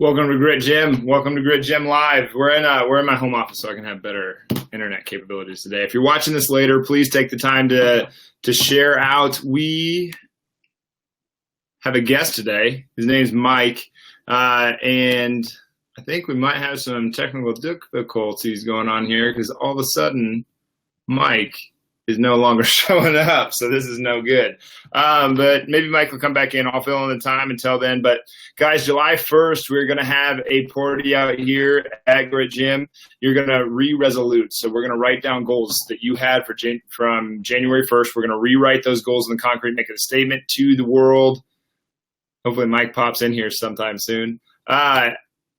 Welcome to Grit Gym. Welcome to Grit Gym Live. We're in my home office, so I can have better internet capabilities today. If you're watching this later, please take the time to share out. We have a guest today. His name's Mike, and I think we might have some technical difficulties going on here because all of a sudden, Mike is no longer showing up, so this is no good. But maybe Mike will come back in. I'll fill in the time until then. But guys, July 1st, we're going to have a party out here at Grit Gym. You're going to re-resolute. So we're going to write down goals that you had from January 1st. We're going to rewrite those goals in the concrete, make it a statement to the world. Hopefully Mike pops in here sometime soon. I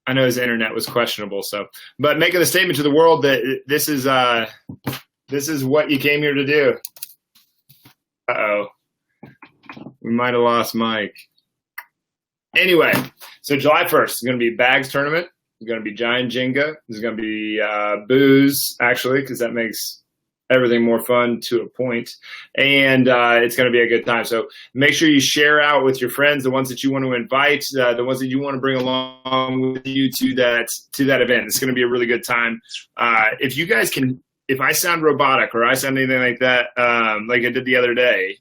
know his internet was questionable, but making a statement to the world that this is what you came here to do. Uh-oh. We might have lost Mike. Anyway, so July 1st is going to be bags tournament. It's going to be giant Jenga. There's going to be booze, actually, because that makes everything more fun to a point. And it's going to be a good time. So make sure you share out with your friends, the ones that you want to invite, the ones that you want to bring along with you to that event. It's going to be a really good time. If you guys can, if I sound robotic or I sound anything like that, like I did the other day,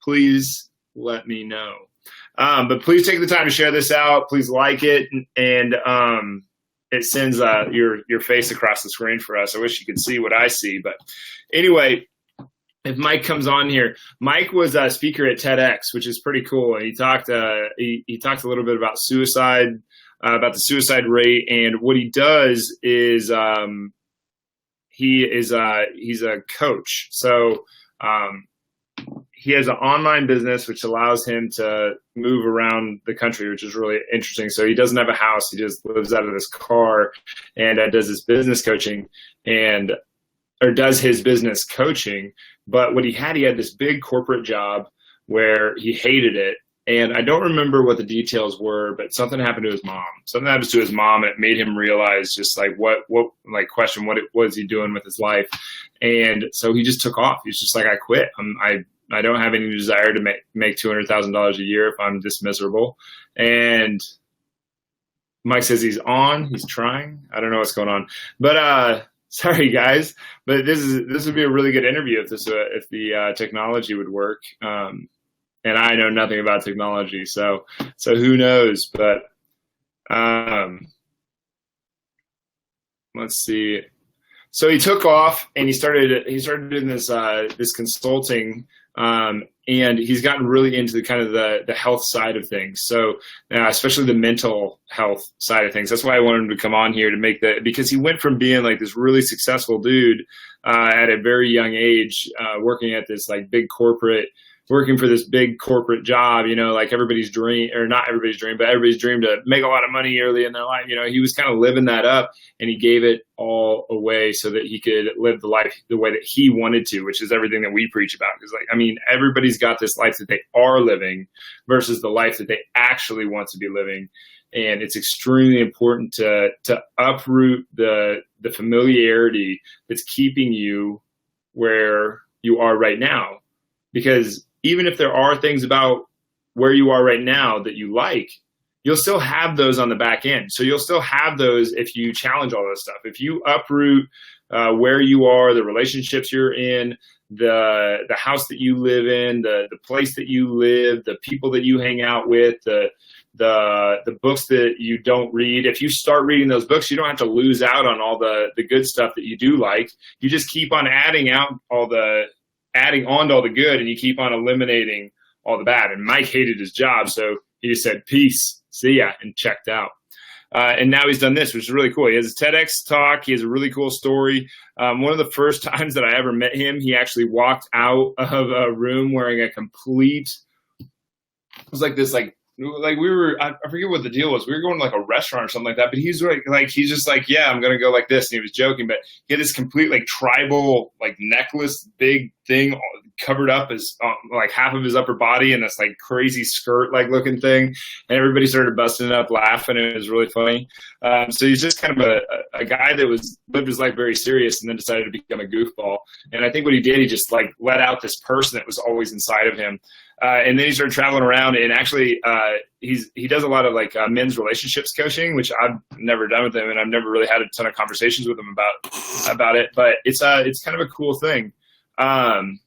please let me know. But please take the time to share this out. Please like it, and it sends your face across the screen for us. I wish you could see what I see. But anyway, if Mike comes on here, Mike was a speaker at TEDx, which is pretty cool. And he talked he talked a little bit about suicide, about the suicide rate, and what he does is he's a coach. So he has an online business which allows him to move around the country, which is really interesting. So he doesn't have a house. He just lives out of his car and does his business coaching or does his business coaching. But what he had this big corporate job where he hated it. And I don't remember what the details were, but something happened to his mom. Something happened to his mom, and it made him realize just question what was he doing with his life. And so he just took off. He's just like, I quit. I don't have any desire to make $200,000 a year if I'm this miserable. And Mike says he's trying. I don't know what's going on, but sorry guys, but this would be a really good interview if the technology would work. And I know nothing about technology, so who knows? But let's see. So he took off and he started doing this consulting, and he's gotten really into the health side of things. So especially the mental health side of things. That's why I wanted him to come on here because he went from being like this really successful dude at a very young age, working at this working for this big corporate job, like everybody's dream, or not everybody's dream, but everybody's dream to make a lot of money early in their life. He was kind of living that up, and he gave it all away so that he could live the life the way that he wanted to, which is everything that we preach about. Because everybody's got this life that they are living versus the life that they actually want to be living. And it's extremely important to uproot the familiarity that's keeping you where you are right now. Because even if there are things about where you are right now that you like, you'll still have those on the back end. So you'll still have those if you challenge all this stuff. If you uproot where you are, the relationships you're in, the house that you live in, the place that you live, the people that you hang out with, the books that you don't read. If you start reading those books, you don't have to lose out on all the good stuff that you do like. You just keep on adding on to all the good, and you keep on eliminating all the bad. And Mike hated his job, so he just said, peace, see ya, and checked out. And now he's done this, which is really cool. He has a TEDx talk. He has a really cool story. One of the first times that I ever met him, he actually walked out of a room wearing it was like this, like we were, I forget what the deal was. We were going to like a restaurant or something like that, but he's he's just like, yeah, I'm going to go like this. And he was joking, but he had this complete like tribal, like necklace, big thing covered up as like half of his upper body and this like crazy skirt like looking thing. And everybody started busting up laughing. It was really funny. So he's just kind of a guy that lived his life very serious and then decided to become a goofball. And I think what he did, he just like let out this person that was always inside of him. And then he started traveling around, and actually he does a lot of like men's relationships coaching, which I've never done with him, and I've never really had a ton of conversations with him about it. But it's kind of a cool thing. And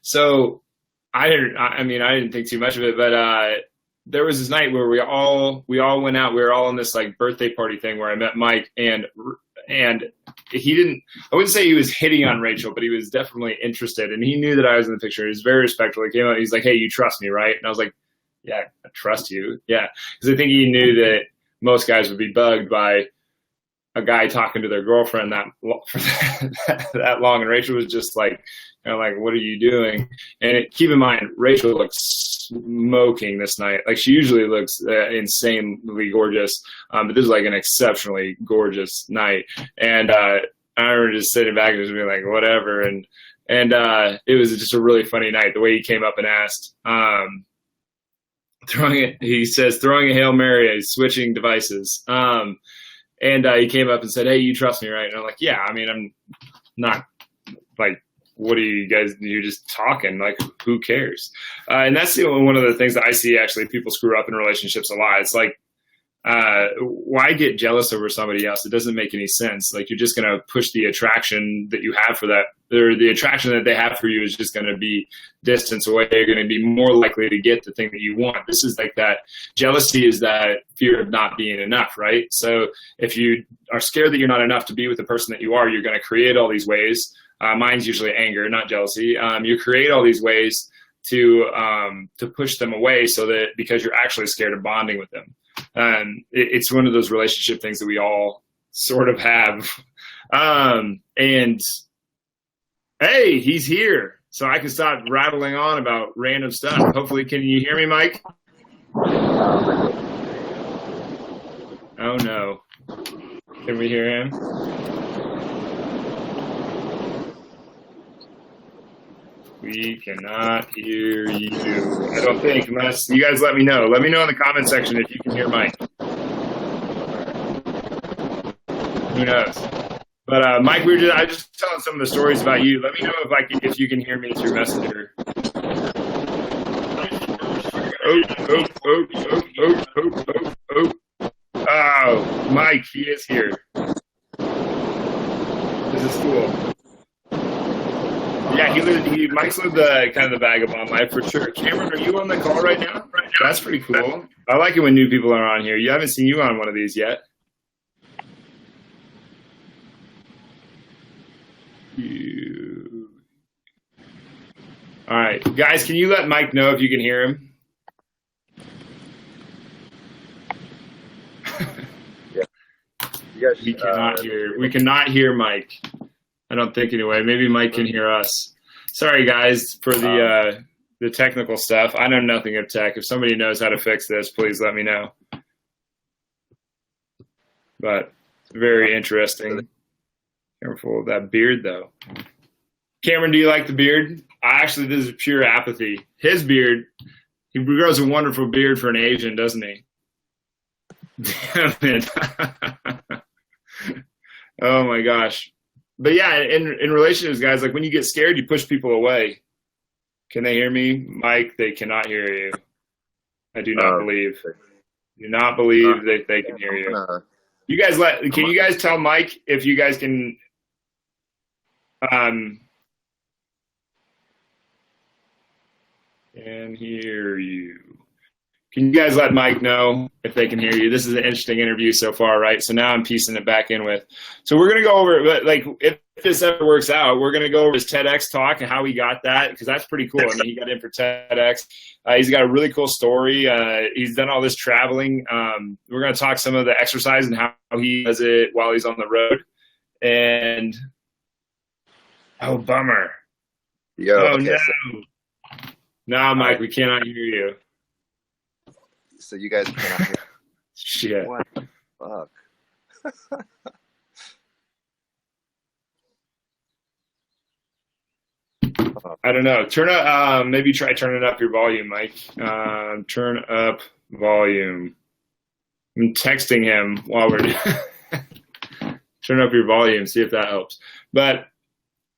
so I didn't think too much of it, but there was this night where we all went out. We were all in this like birthday party thing where I met Mike, and he didn't, I wouldn't say he was hitting on Rachel, but he was definitely interested, and he knew that I was in the picture. He was very respectful. He came out, he's like, "Hey, you trust me, right?" And I was like, "Yeah, I trust you." Yeah. Because I think he knew that most guys would be bugged by a guy talking to their girlfriend for that long. And Rachel was just like, kind of like, "What are you doing?" And keep in mind, Rachel looks smoking this night. Like, she usually looks insanely gorgeous, but this is like an exceptionally gorgeous night. And I remember just sitting back and just being like, whatever. And it was just a really funny night. The way he came up and asked, he says, throwing a Hail Mary, switching devices. And he came up and said, "Hey, you trust me, right?" And I'm like, "Yeah, I mean, I'm not like, what are you guys, you're just talking, like, who cares?" And that's one of the things that I see actually people screw up in relationships a lot. It's like, why get jealous over somebody else? It doesn't make any sense. Like, you're just going to push the attraction that you have for that, or the attraction that they have for you is just going to be distance away. You're going to be more likely to get the thing that you want. This is like that. Jealousy is that fear of not being enough, right? So if you are scared that you're not enough to be with the person that you are, you're going to create all these ways. Mine's usually anger, not jealousy. You create all these ways to push them away, so that because you're actually scared of bonding with them. It's one of those relationship things that we all sort of have. And hey, he's here, so I can stop rattling on about random stuff. Hopefully, can you hear me, Mike? Oh no, can we hear him? We cannot hear you. I don't think, unless you guys let me know. Let me know in the comment section if you can hear Mike. Who knows? But Mike, I just telling some of the stories about you. Let me know if you can hear me through Messenger. Oh, Mike, he is here. This is cool. Yeah, Mike's lived kind of the vagabond life for sure. Cameron, are you on the call right now? That's pretty cool. I like it when new people are on here. You haven't seen you on one of these yet. All right, guys, can you let Mike know if you can hear him? Yeah. You guys, we cannot hear Mike. I don't think anyway. Maybe Mike can hear us. Sorry, guys, for the technical stuff. I know nothing of tech. If somebody knows how to fix this, please let me know. But very interesting. Careful of that beard, though. Cameron, do you like the beard? Actually, this is pure apathy. His beard, he grows a wonderful beard for an Asian, doesn't he? Damn it. Oh, my gosh. But yeah, in relationships, guys, like when you get scared, you push people away. Can they hear me? Mike, they cannot hear you. I do not believe. Do not believe that they can hear you. You guys can you guys tell Mike if you guys can hear you. Can you guys let Mike know if they can hear you? This is an interesting interview so far, right? So now I'm piecing it back in with. So we're going to go over, like, if this ever works out, we're going to go over his TEDx talk and how he got that, because that's pretty cool. I mean, he got in for TEDx. He's got a really cool story. He's done all this traveling. We're going to talk some of the exercise and how he does it while he's on the road. And, oh, bummer. Yo, oh, okay, no. So, no, Mike, we cannot hear you. So you guys cannot hear. Shit. What the fuck? I don't know. Turn up. Maybe try turning up your volume, Mike. Turn up volume. I'm texting him while we're turn up your volume. See if that helps. But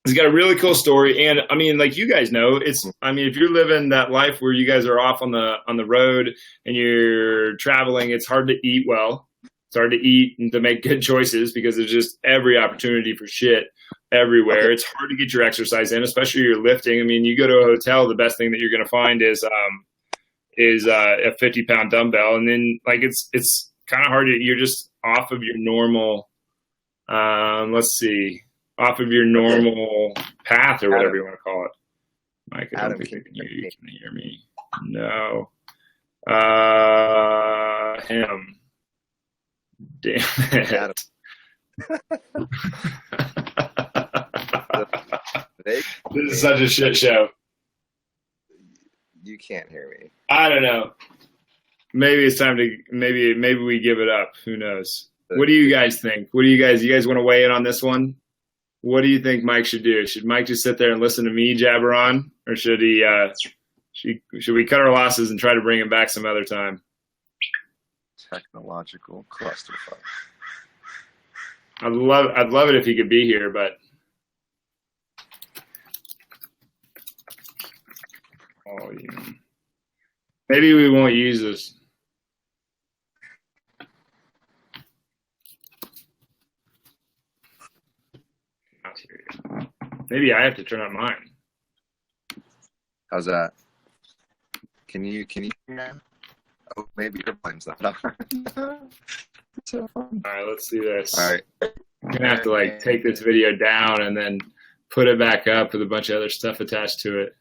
He's got a really cool story, and I mean, like you guys know, I mean, if you're living that life where you guys are off on the road and you're traveling, it's hard to eat well. It's hard to eat and to make good choices because there's just every opportunity for shit everywhere. Okay. It's hard to get your exercise in, especially you're lifting. I mean, you go to a hotel, the best thing that you're going to find is a 50-pound dumbbell, and then like it's kind of hard to. You're just off of your normal. Let's see. Off of your normal path or whatever you want to call it. Mike, I don't think I can hear you. Can you hear me? No. Him. Damn it. Adam. This is such a shit show. You can't hear me. I don't know. Maybe it's time to maybe we give it up. Who knows? What do you guys think? You guys want to weigh in on this one? What do you think Mike should do? Should Mike just sit there and listen to me jabber on, or should he? Should we cut our losses and try to bring him back some other time? Technological clusterfuck. I'd love it if he could be here, but maybe we won't use this. Maybe I have to turn on mine. How's that? Can you hear me? Oh, maybe your volume's not on. So fun. All right, let's do this. All right. I'm gonna have to like take this video down and then put it back up with a bunch of other stuff attached to it.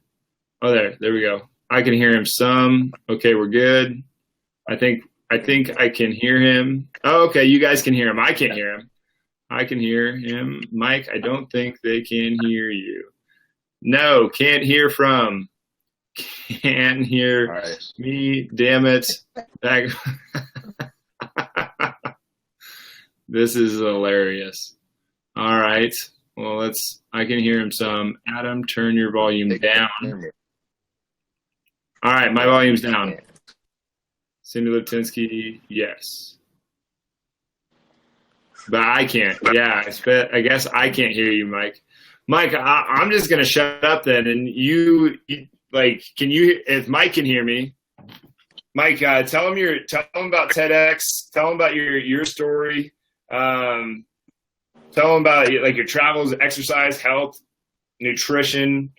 Oh, there we go. I can hear him some. Okay, we're good. I think I can hear him. Oh, okay, you guys can hear him. I can't hear him. I can hear him. Mike, I don't think they can hear you. No, can't hear from. Can't hear me. Damn it. Back. This is hilarious. All right. Well, I can hear him some. Adam, turn your volume down. All right, my volume's down. Cindy Liptinsky, yes. But I can't. Yeah, I guess I can't hear you, Mike. Mike, I'm just gonna shut up then, and you can you? If Mike can hear me, Mike, tell him about TEDx. Tell him about your story. Tell him about like your travels, exercise, health, nutrition,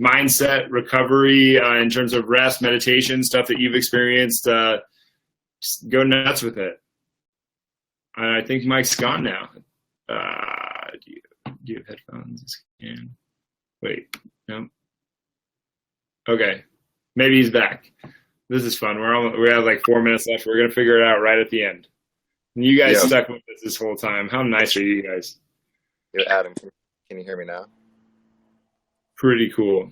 mindset, recovery, in terms of rest, meditation, stuff that you've experienced. Just go nuts with it. I think Mike's gone now. Do you have headphones? Wait, no. Okay, maybe he's back. This is fun. We have like 4 minutes left. We're gonna figure it out right at the end. And you guys stuck with us this whole time. How nice are you guys? Yo, Adam, can you hear me now? Pretty cool.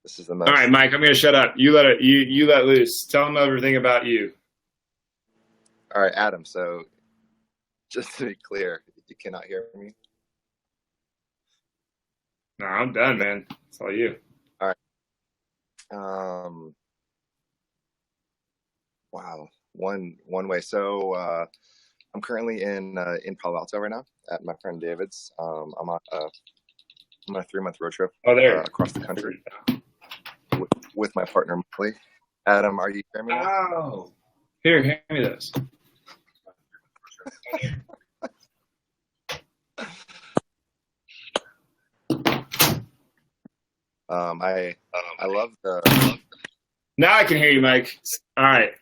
This is the most. All right, Mike, I'm gonna shut up. You let loose. Tell them everything about you. All right, Adam. So, just to be clear, you cannot hear me. No, I'm done, man. It's all you. All right. Wow. One way. So I'm currently in Palo Alto right now at my friend David's. I'm on a 3-month road trip across the country with my partner Molly. Adam, are you hearing me? Oh, here, hand me this. I love the. Now I can hear you, Mike. All right.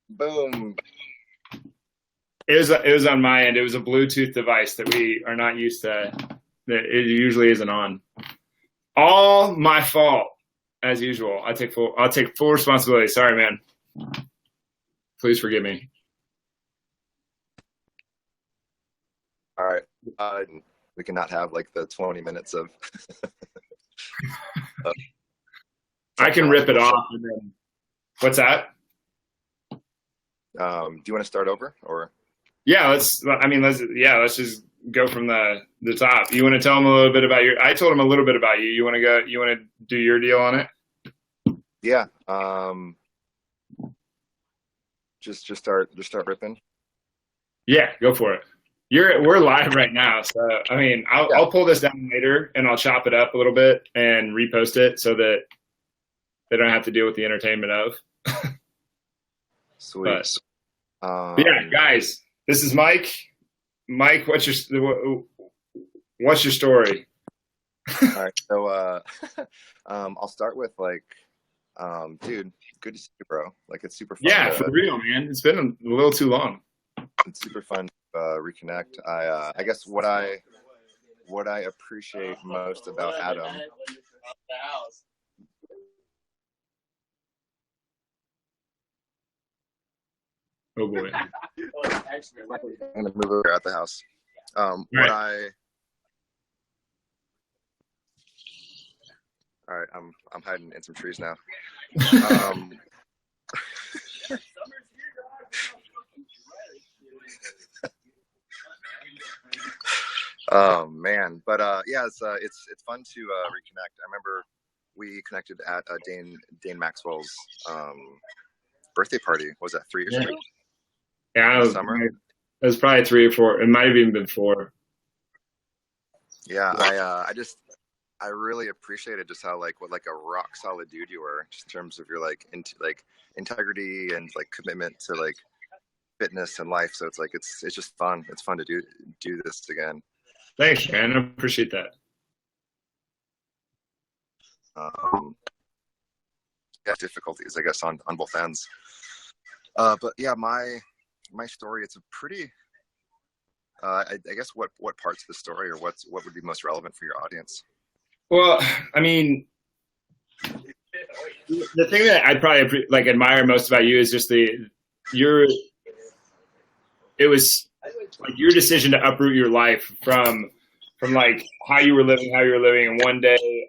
Boom. It was on my end. It was a Bluetooth device that we are not used to. That it usually isn't on. All my fault, as usual. I'll take full responsibility. Sorry, man. Please forgive me. All right. We cannot have like the 20 minutes of. I can rip it off. And then, what's that? Do you want to start over or? Yeah, let's just go from the top. You want to tell them a little bit about I told them a little bit about you. You want to do your deal on it? Yeah. Just start ripping. Yeah, go for it. we're live right now, so I mean, I'll pull this down later and I'll chop it up a little bit and repost it so that they don't have to deal with the entertainment of. Sweet. But yeah, guys, this is Mike. Mike, what's your story? All right, so I'll start with like, dude, good to see you, bro. Like, it's super fun. Yeah, for real, man. It's been a little too long. It's super fun to reconnect. I guess what I appreciate most about Adam. Oh boy. I'm gonna move over at the house. Right. All right, I'm hiding in some trees now. Oh man, but yeah, it's fun to reconnect. I remember we connected at Dane Maxwell's birthday party. What was that 3 years ago? Yeah, summer. It was probably 3 or 4. It might have even been 4. Yeah, I really appreciated just how what a rock solid dude you were, just in terms of your integrity and commitment to fitness and life. So it's just fun. It's fun to do this again. Thanks, man. I appreciate that. Yeah, difficulties, I guess, on both ends. But yeah, my story, it's a pretty. I guess what parts of the story, or what would be most relevant for your audience? Well, I mean, the thing that I probably admire most about you is just it was your decision to uproot your life from how you were living, and one day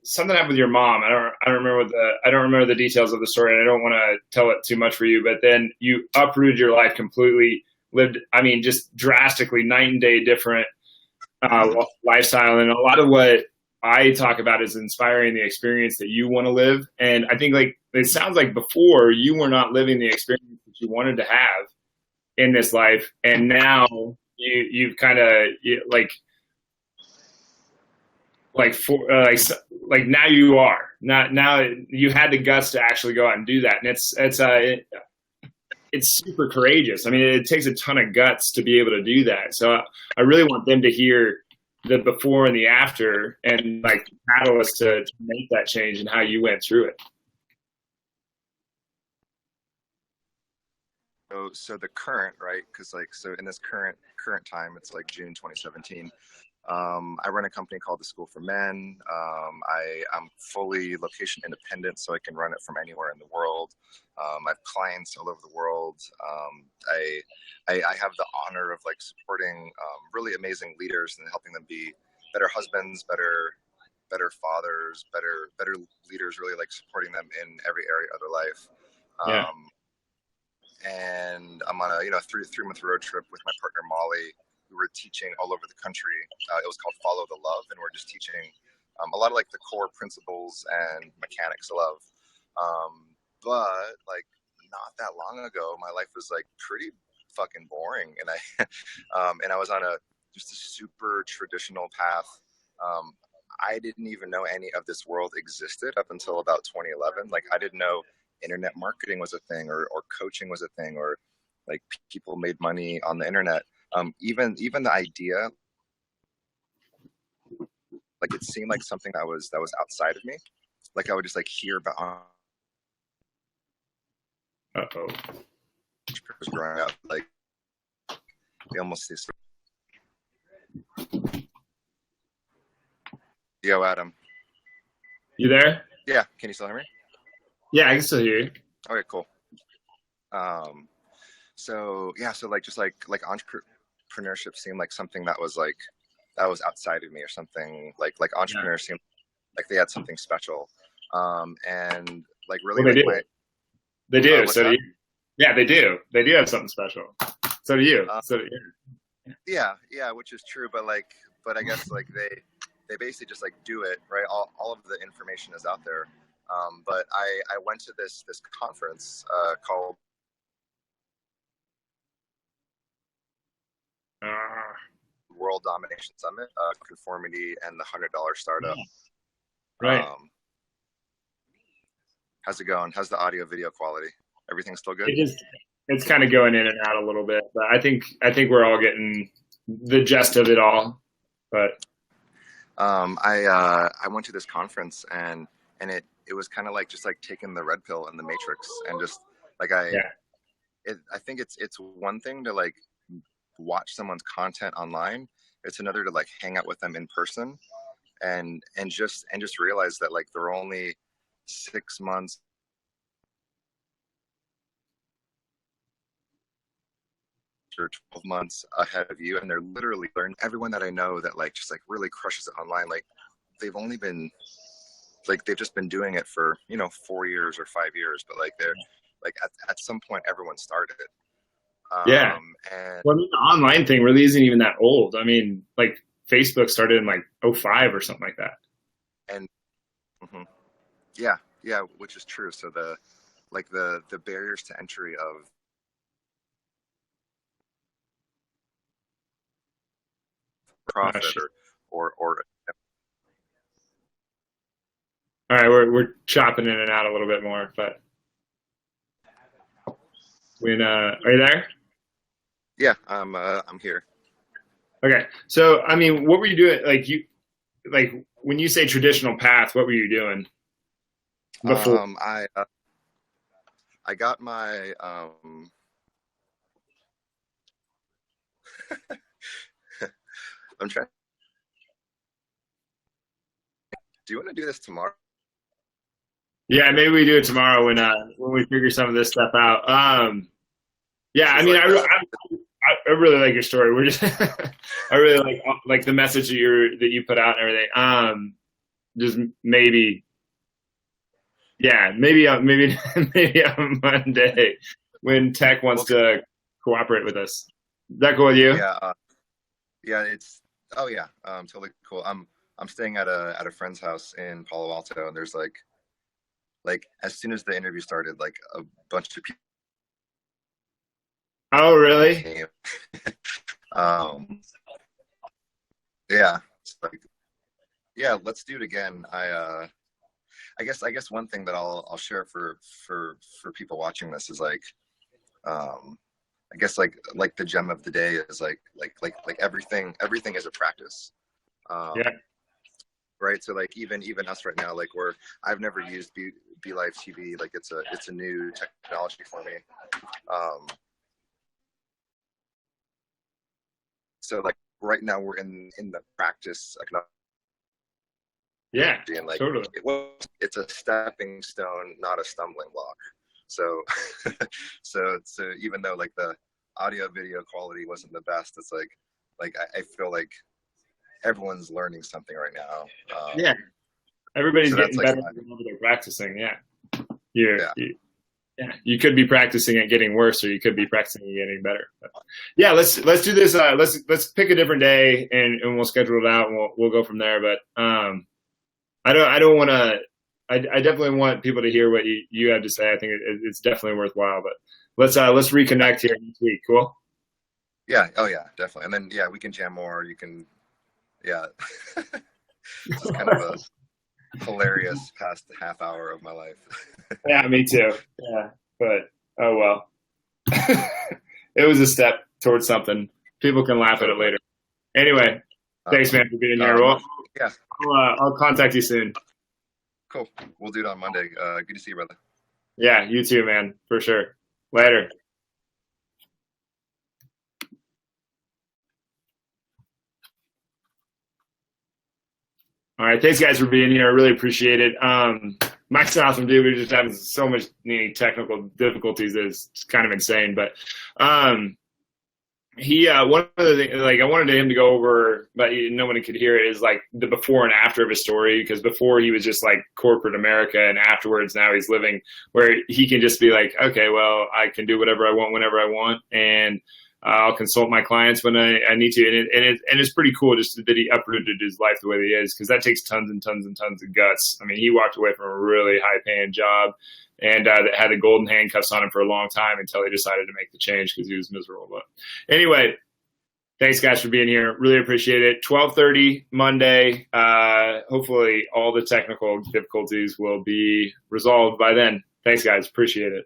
something happened with your mom. I don't remember the details of the story, and I don't want to tell it too much for you. But then you uprooted your life completely, lived, I mean, just drastically night and day different lifestyle, and a lot of what I talk about is inspiring the experience that you want to live. And I think it sounds like before you were not living the experience that you wanted to have in this life, and now you've kind of now you are now you had the guts to actually go out and do that, and it's super courageous. I mean, it takes a ton of guts to be able to do that. So I really want them to hear the before and the after, and the catalyst to make that change and how you went through it. So the current, right? Because so in this current time, it's June 2017. I run a company called the School for Men. I'm fully location independent, so I can run it from anywhere in the world. I have clients all over the world. I have the honor of supporting really amazing leaders and helping them be better husbands, better fathers, better leaders. Really supporting them in every area of their life. Yeah. And I'm on a 3-month road trip with my partner Molly. We were teaching all over the country. It was called Follow the Love, and we're just teaching a lot of the core principles and mechanics of love. But not that long ago, my life was pretty fucking boring, and I was on just a super traditional path. I didn't even know any of this world existed up until about 2011. I didn't know internet marketing was a thing, or coaching was a thing, or people made money on the internet. Even the idea, it seemed like something that was outside of me. I would just hear about. Uh-oh. Growing up, they almost this. Yo, Adam. You there? Yeah. Can you still hear me? Yeah, I can still hear you. Okay, cool. So yeah, so just entrepreneurship seemed like something that was outside of me, or something entrepreneurs seemed like they had something special. And really, well, they do. So do you. Yeah, they do. They do have something special. So do you. Yeah, which is true. But I guess they basically just do it, right? All of the information is out there. But I went to this conference called Uh, World Domination Summit, Conformity, and the $100 Startup. right. How's it going? How's the audio video quality? Everything still good? It's kind of going in and out a little bit, but I think we're all getting the gist of it all. But I went to this conference and it was kind of like just like taking the red pill in the Matrix, and just like I think it's one thing to like watch someone's content online. It's another to like hang out with them in person and just realize that like they're only 6 months or 12 months ahead of you, and they're literally learning. Everyone that I know that like just like really crushes it online, like they've just been doing it for 4 years or 5 years, but like they're like at some point everyone started it. And well, I mean, the online thing really isn't even that old. I mean, like Facebook started in like 2005 or something like that. And yeah, which is true. So the barriers to entry of profit or all right, we're chopping in and out a little bit more, but are you there? Yeah, I'm here. Okay, so I mean, what were you doing? Like when you say traditional path, what were you doing before? I got my I'm trying. Do you want to do this tomorrow? Yeah, maybe we do it tomorrow when we figure some of this stuff out. Yeah, I mean, I really like your story. We're just I really like the message that you put out and everything. Just maybe on Monday when tech wants to cooperate with us. Is that cool with you? Yeah, it's totally cool. I'm staying at a friend's house in Palo Alto, and there's like as soon as the interview started, like a bunch of people. Oh, really? Yeah, it's like, yeah, let's do it again. I guess one thing that I'll share for people watching this is like, I guess like the gem of the day is like everything is a practice. Right. So like even us right now, like I've never used Be Live TV. Like it's a new technology for me. So like right now we're in the practice. Yeah. And like totally. It's a stepping stone, not a stumbling block. So so even though like the audio video quality wasn't the best, it's like I feel like everyone's learning something right now. Yeah, everybody's getting better whenever they're practicing. Yeah, you could be practicing at getting worse, or you could be practicing at getting better. But yeah, let's do this. Let's pick a different day and we'll schedule it out and we'll go from there. But I don't want to. I definitely want people to hear what you have to say. I think it's definitely worthwhile. But let's reconnect here next week. Cool. Yeah. Oh yeah, definitely. And then we can jam more. You can. Yeah. It's kind of a hilarious past half hour of my life. Yeah, me too. Yeah, but oh well. It was a step towards something. People can laugh at it later. Anyway, thanks, man, for being here. I'll contact you soon. Cool. We'll do it on Monday. Good to see you, brother. Yeah, you too, man. For sure. Later. All right, thanks guys for being here. I really appreciate it. Mike's an awesome dude. We're just having so much technical difficulties that it's kind of insane. But he one of the things I wanted him to go over, but no one could hear it, is like the before and after of his story. Because before he was just like corporate America, and afterwards now he's living where he can just be like, okay, well, I can do whatever I want whenever I want, and I'll consult my clients when I need to, and it's pretty cool just that he uprooted his life the way that he is, because that takes tons and tons and tons of guts. I mean, he walked away from a really high-paying job and that had the golden handcuffs on him for a long time until he decided to make the change because he was miserable. But anyway, Thanks, guys, for being here. Really appreciate it. 12:30 Monday. Hopefully all the technical difficulties will be resolved by then. Thanks, guys. Appreciate it.